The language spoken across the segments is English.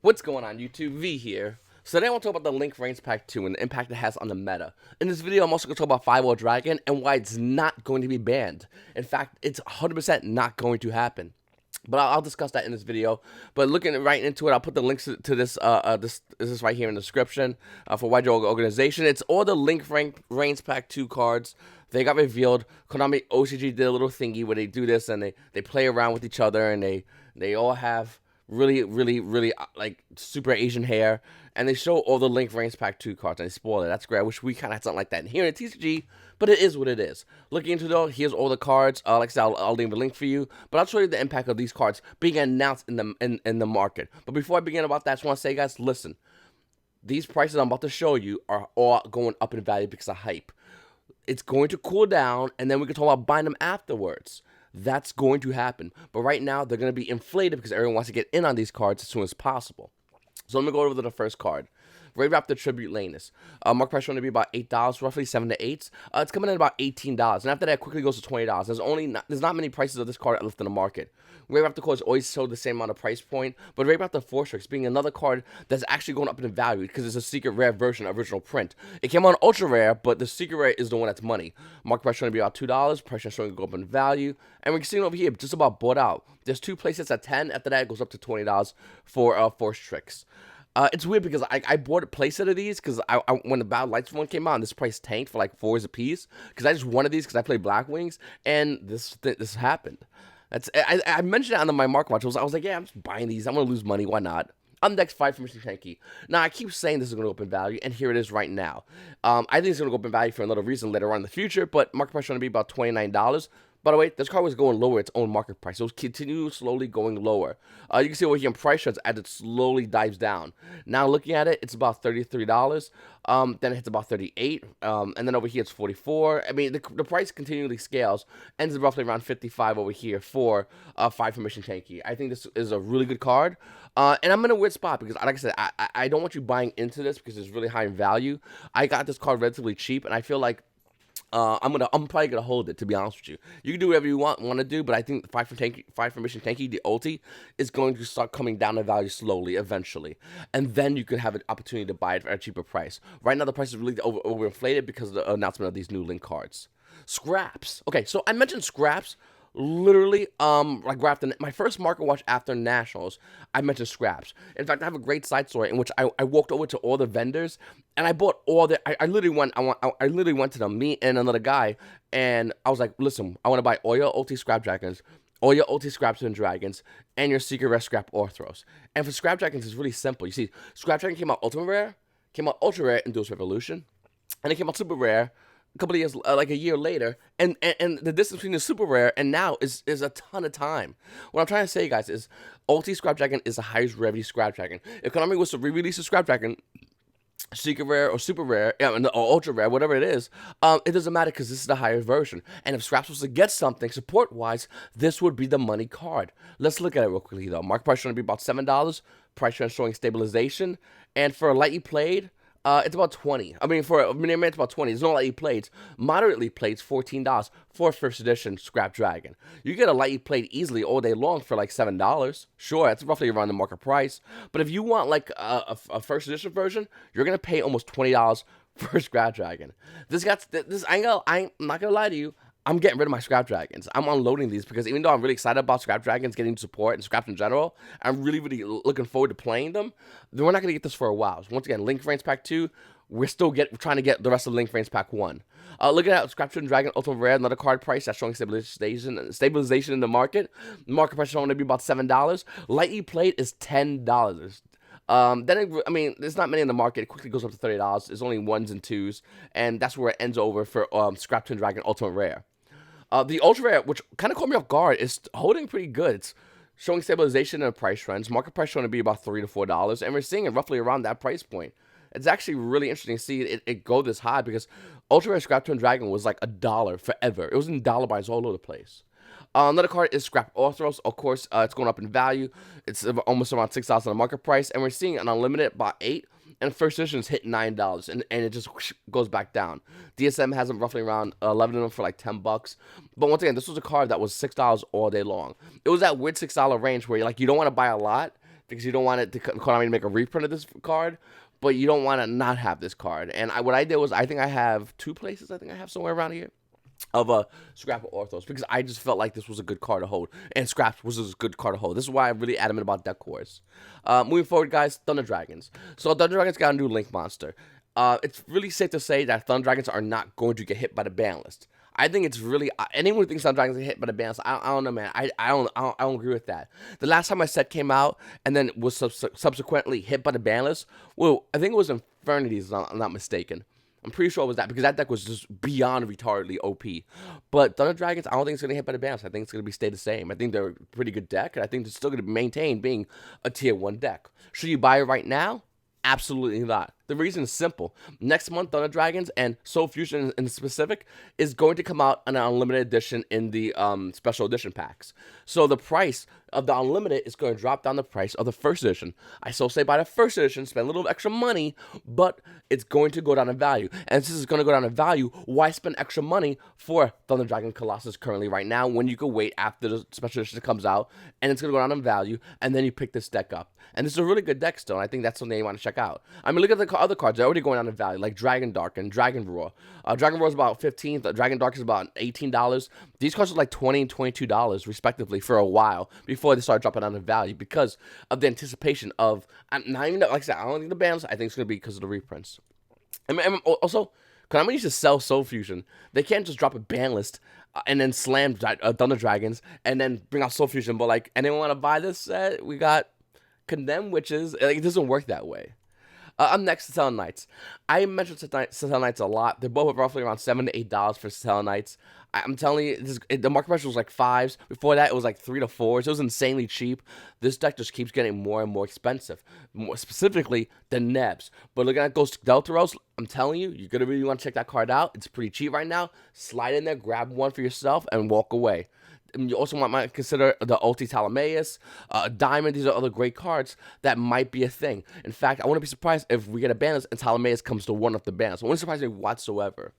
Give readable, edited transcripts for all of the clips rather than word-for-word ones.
What's going on YouTube? V here. So today I want to talk about the Link Vrains Pack 2 and the impact it has on the meta. In this video I'm also going to talk about Firewall Dragon and why it's not going to be banned. In fact, it's 100% not going to happen. But I'll discuss that in this video. But looking right into it, I'll put the links to this this is right here in the description for YuGiOh organization. It's all the Link Vrains Pack 2 cards. They got revealed. Konami OCG did a little thingy where they do this and they play around with each other and they all have really like super Asian hair, and they show all the Link Vrains Pack 2 cards and they spoil it. That's great. I wish we kind of had something like that here in TCG, but it is what it is. Looking into it though, here's all the cards. Like I said, I'll leave a link for you, but I'll show you the impact of these cards being announced in the market. But before I begin about that, I just want to say, guys, listen, these prices I'm about to show you are all going up in value because of hype. It's going to cool down, and then we can talk about buying them afterwards. That's going to happen. But right now, they're going to be inflated because everyone wants to get in on these cards as soon as possible. So let me go over to the first card. Raptor Tribute Lanus. Mark price going to be about $8, roughly 7 to 8. It's coming in about $18, and after that, it quickly goes to $20. There's not many prices of this card left in the market. Raptor cards always sold the same amount of price point, but Raptor Fortress being another card that's actually going up in value because it's a secret rare version of original print. It came on ultra rare, but the secret rare is the one that's money. Market price going to be about $2. Price is showing to go up in value, and we can see it over here, just about bought out. There's 2 places at 10. After that, it goes up to $20 for Force Tricks. It's weird because I bought a playset of these because when the Battle Lights one came out, this price tanked for like 4s a piece because I just wanted these because I play Black Wings, and this happened. I mentioned it on my market watch. I was like, yeah, I'm just buying these. I'm gonna lose money. Why not? I'm next 5 for Mr. Tanky. Now, I keep saying this is going to go up in value, and here it is right now. I think it's going to go up in value for another reason later on in the future, but market price is going to be about $29. By the way, this card was going lower its own market price. It was continuing slowly going lower. You can see over here in price charts as it slowly dives down. Now looking at it, it's about $33. Then it hits about $38. And then over here it's $44. I mean, the price continually scales. Ends roughly around $55 over here for 5 for Mission Tanky. I think this is a really good card. And I'm in a weird spot because, like I said, I don't want you buying into this because it's really high in value. I got this card relatively cheap, and I feel like I'm probably gonna hold it, to be honest with you. You can do whatever you want to do, but I think 5 for Mission Tanky, the ulti, is going to start coming down in value slowly, eventually, and then you could have an opportunity to buy it at a cheaper price. Right now, the price is really overinflated because of the announcement of these new link cards. Scraps. Okay, so I mentioned scraps. Literally, like after my first market watch after Nationals, I mentioned scraps. In fact, I have a great side story in which I walked over to all the vendors and I bought all the. I literally went to them, me and another guy, and I was like, listen, I want to buy all your OT Scrap Dragons, all your OT Scraps and Dragons, and your Secret Rare Scrap Orthros. And for Scrap Dragons, it's really simple. You see, Scrap Dragon came out Ultimate Rare, came out Ultra Rare in Duelist Revolution, and it came out Super Rare a couple of years, like a year later, and the distance between the super rare and now is a ton of time. What I'm trying to say, guys, is Ulti Scrap Dragon is the highest rarity Scrap Dragon. If Konami was to re-release a Scrap Dragon, secret rare or super rare, or ultra rare, whatever it is, it doesn't matter because this is the higher version. And if Scraps was to get something support-wise, this would be the money card. Let's look at it real quickly, though. Market price going to be about $7. Price trend showing stabilization, and for a lightly played, it's about 20. I mean, for a minimum, it's about 20. There's no lightly plates. Moderately plates, $14 for first edition Scrap Dragon. You get a lightly plate easily all day long for like $7. Sure, that's roughly around the market price. But if you want like a first edition version, you're gonna pay almost $20 for Scrap Dragon. I'm not gonna lie to you. I'm getting rid of my Scrap Dragons. I'm unloading these because even though I'm really excited about Scrap Dragons getting support and Scraps in general, I'm really looking forward to playing them. Then we're not going to get this for a while. So once again, Link Vrains Pack 2, we're still trying to get the rest of Link Vrains Pack 1. Looking at Scrap Dragon Ultimate Rare, another card price that's showing stabilization in the market. Market price is only be about $7. Lightly played is $10. There's not many in the market. It quickly goes up to $30. There's only 1s and 2s, and that's where it ends over for Scrap Dragon Ultimate Rare. The Ultra Rare, which kind of caught me off guard, is holding pretty good. It's showing stabilization in the price trends. Market price showing to be about $3 to $4, and we're seeing it roughly around that price point. It's actually really interesting to see it go this high because Ultra Rare Scrap Dragon was like $1 forever. It was in dollar buys all over the place. Another card is Scrap Orthros. Of course, it's going up in value. It's almost around $6 on the market price, and we're seeing an unlimited about $8. And first editions hit $9, and it just goes back down. DSM has them roughly around 11 of them for like $10. But once again, this was a card that was $6 all day long. It was that weird $6 range where you don't want to buy a lot because you don't want it to Konami to make a reprint of this card, but you don't want to not have this card. And what I did was, I think I have 2 places. I think I have somewhere around here of a Scrap or Orthos, because I just felt like this was a good card to hold, and Scraps was a good card to hold. This is why I'm really adamant about deck cores. Moving forward, guys, Thunder Dragons. So Thunder Dragons got a new Link monster. It's really safe to say that Thunder Dragons are not going to get hit by the ban list. I think it's really, anyone who thinks Thunder Dragons get hit by the ban list, I don't know, man. I don't agree with that. The last time my set came out and then was subsequently hit by the ban list, well, I think it was Infernities, if I'm not mistaken. I'm pretty sure it was that, because that deck was just beyond retardedly OP. But Thunder Dragons, I don't think it's going to hit by the ban list. I think it's going to stay the same. I think they're a pretty good deck, and I think it's still going to maintain being a tier 1 deck. Should you buy it right now? Absolutely not. The reason is simple. Next month, Thunder Dragons and Soul Fusion in specific is going to come out on an unlimited edition in the special edition packs. So the price of the unlimited is going to drop down the price of the first edition. I still say buy the first edition, spend a little extra money, but it's going to go down in value. And since it's going to go down in value, why spend extra money for Thunder Dragon Colossus currently right now when you can wait after the special edition comes out and it's going to go down in value, and then you pick this deck up. And this is a really good deck still, and I think that's something you want to check out. I mean, look at the other cards. They're already going down in value, like Dragon Dark and Dragon Roar. Dragon Roar is about $15. Dragon Dark is about $18. These cards are like $20 and $22 respectively for a while before they start dropping down in value because of the anticipation of, not even, like I said, I don't think the bans, I think it's going to be because of the reprints. And also, Konami needs to sell Soul Fusion. They can't just drop a ban list and then slam Thunder Dragons and then bring out Soul Fusion. But like, anyone want to buy this set? We got Condemned Witches. Like, it doesn't work that way. I'm next to Satellar Knights. I mentioned Satellar Knights a lot. They're both roughly around $7 to $8 for Satellar Knights. I'm telling you, the market price was like 5s. Before that, it was like 3 to 4s. It was insanely cheap. This deck just keeps getting more and more expensive. More specifically, the Nebs. But looking at Ghost Deltaros, I'm telling you, you're going to really want to check that card out. It's pretty cheap right now. Slide in there, grab one for yourself, and walk away. And you also might consider the Ulti Talamaeus, Diamond. These are other great cards that might be a thing. In fact, I wouldn't be surprised if we get a ban list and Talamaeus comes to one of the bans. It wouldn't surprise me whatsoever.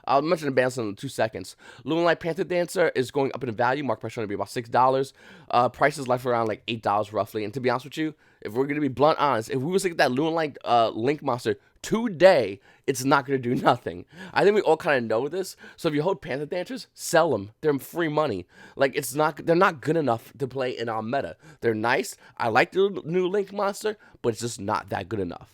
I'll mention the bans in 2 seconds. Luminlight Panther Dancer is going up in value. Mark price going to be about $6. Price is left around like $8 roughly. And to be honest with you, if we're going to be blunt honest, if we was to get that Luminlight Link monster today, it's not going to do nothing. I think we all kind of know this. So if you hold Panther Dancers, sell them. They're free money. Like, they're not good enough to play in our meta. They're nice. I like the new Link monster, but it's just not that good enough.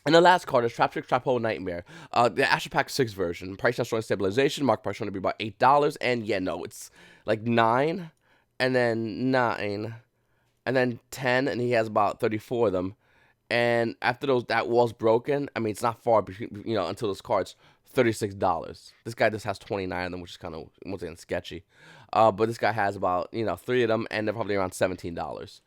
And the last card is Trap Trick Trap Hole Nightmare. The Astro Pack 6 version. Price not showing stabilization. Mark price going to be about $8. And yeah, no, it's like 9, and then 9, and then 10, and he has about 34 of them. And after that wall's broken, I mean, it's not far between, until those cards, $36. This guy just has 29 of them, which is kind of, once again, sketchy. But this guy has about, 3 of them, and they're probably around $17.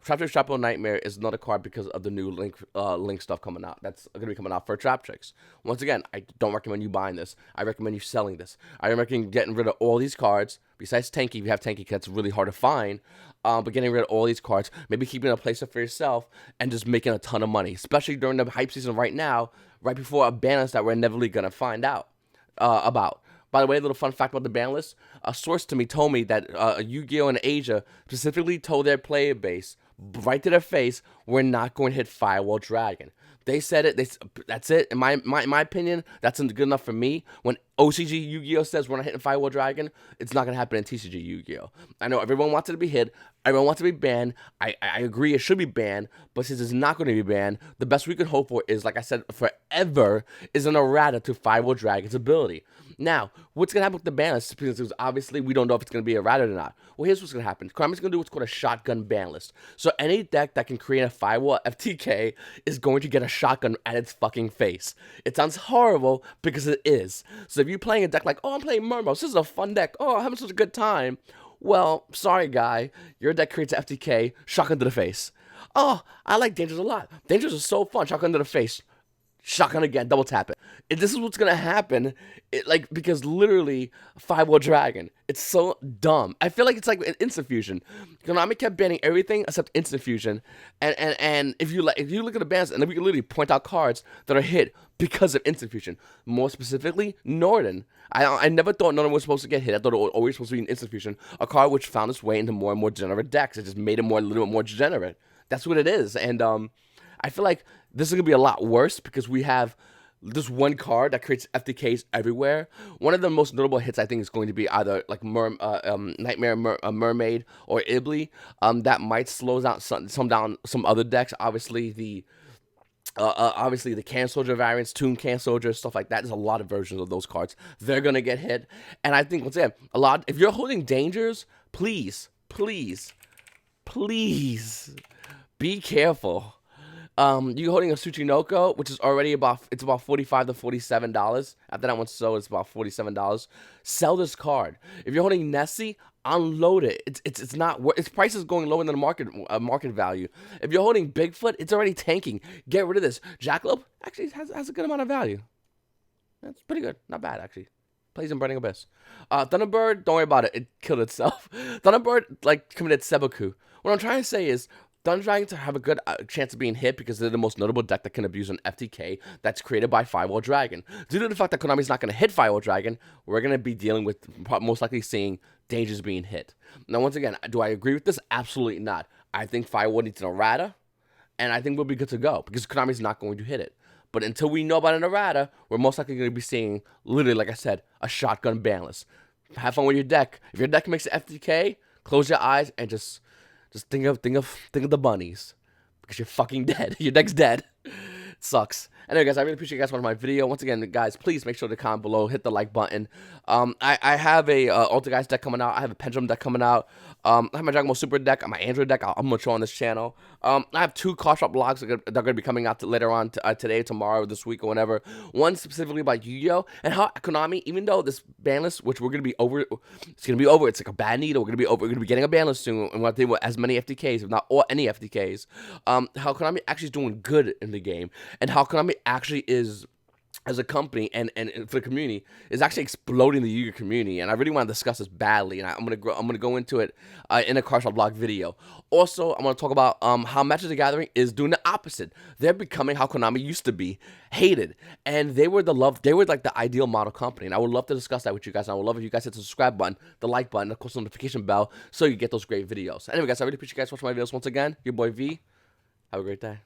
Trap Tricks Trap Hole Nightmare is another card because of the new Link stuff coming out. That's going to be coming out for Trap Tricks. Once again, I don't recommend you buying this. I recommend you selling this. I recommend getting rid of all these cards. Besides Tanky, if you have Tanky, that's really hard to find. But getting rid of all these cards, maybe keeping a place for yourself, and just making a ton of money. Especially during the hype season right now, right before a ban list that we're inevitably going to find out about. By the way, a little fun fact about the ban list. A source to me told me that YuGiOh in Asia specifically told their player base, right to their face, we're not going to hit Firewall Dragon. They said it. That's it. In my opinion, that's good enough for me. When OCG YuGiOh says we're not hitting Firewall Dragon, it's not going to happen in TCG YuGiOh. I know everyone wants it to be hit. Everyone wants it to be banned. I agree it should be banned. But since it's not going to be banned, the best we could hope for is, like I said, forever, is an errata to Firewall Dragon's ability. Now, what's going to happen with the ban list? Because obviously we don't know if it's going to be errata or not. Well, here's what's going to happen. Konami's going to do what's called a shotgun ban list. So any deck that can create a Firewall FTK is going to get a shotgun at its fucking face. It sounds horrible because it is. So if you're playing a deck like, oh, I'm playing Murmos, this is a fun deck, oh, I'm having such a good time. Well, sorry, guy, your deck creates an FTK, shotgun to the face. Oh, I like Dangers a lot. Dangers is so fun, shotgun to the face. Shotgun again, double tap it. this is what's gonna happen. Because literally Firewall Dragon, it's so dumb. I feel like it's like an Instant Fusion. Konami kept banning everything except Instant Fusion, and if you look at the bans, and then we can literally point out cards that are hit because of Instant Fusion. More specifically, Norden. I never thought Norden was supposed to get hit. I thought it was always supposed to be an Instant Fusion, a card which found its way into more and more degenerate decks. It just made it a little bit more degenerate. That's what it is, and I feel like this is gonna be a lot worse because we have this one card that creates FTKs everywhere. One of the most notable hits, I think, is going to be either like Nightmare Mermaid or Ibli. That might slow down some other decks. Obviously the Can Soldier variants, Tomb Can Soldier, stuff like that. There's a lot of versions of those cards. They're gonna get hit, and I think once again, if you're holding dangers, please be careful. You're holding a Tsuchinoko, which is already about $45 to $47. After that one's sold, it's about $47. Sell this card. If you're holding Nessie, unload it. It's not its price is going lower than the market value. If you're holding Bigfoot, it's already tanking. Get rid of this. Jackalope actually has a good amount of value. That's pretty good. Not bad actually. Plays in Burning Abyss. Thunderbird, don't worry about it. It killed itself. Thunderbird committed seppuku. What I'm trying to say is, Thunder Dragons have a good chance of being hit because they're the most notable deck that can abuse an FTK that's created by Firewall Dragon. Due to the fact that Konami's not going to hit Firewall Dragon, we're going to be dealing with most likely seeing dangers being hit. Now, once again, do I agree with this? Absolutely not. I think Firewall needs an errata, and I think we'll be good to go because Konami's not going to hit it. But until we know about an errata, we're most likely going to be seeing, literally, like I said, a shotgun banlist. Have fun with your deck. If your deck makes an FTK, close your eyes and just think of the bunnies, because you're fucking dead. Your deck's dead. It sucks. Anyway, guys, I really appreciate you guys watching my video. Once again, guys, please make sure to comment below, hit the like button. I have a Altergeist deck coming out. I have a Pendulum deck coming out. I have my Dragon Ball Super deck, my Android deck. I'm gonna show on this channel. I have 2 card shop blogs that are gonna be coming out later on today, tomorrow, this week, or whenever. One specifically about YuGiOh and how Konami, even though this ban list, which we're gonna be over, it's gonna be over. It's like a bad needle. We're gonna be over. We're gonna be getting a ban list soon, and we're gonna deal with as many FTKs, if not all any FTKs. How Konami actually is doing good in the game, and how Konami actually is, as a company and for the community, is actually exploding the Yu-Gi-Oh community, and I really want to discuss this badly, and I'm gonna go into it in a card shop blog video. Also, I'm gonna talk about how Magic the Gathering is doing the opposite. They're becoming how Konami used to be, hated, and they were like the ideal model company, and I would love to discuss that with you guys. And I would love if you guys hit the subscribe button, the like button, of course, the notification bell, so you get those great videos. Anyway, guys, I really appreciate you guys watching my videos once again. Your boy V. Have a great day.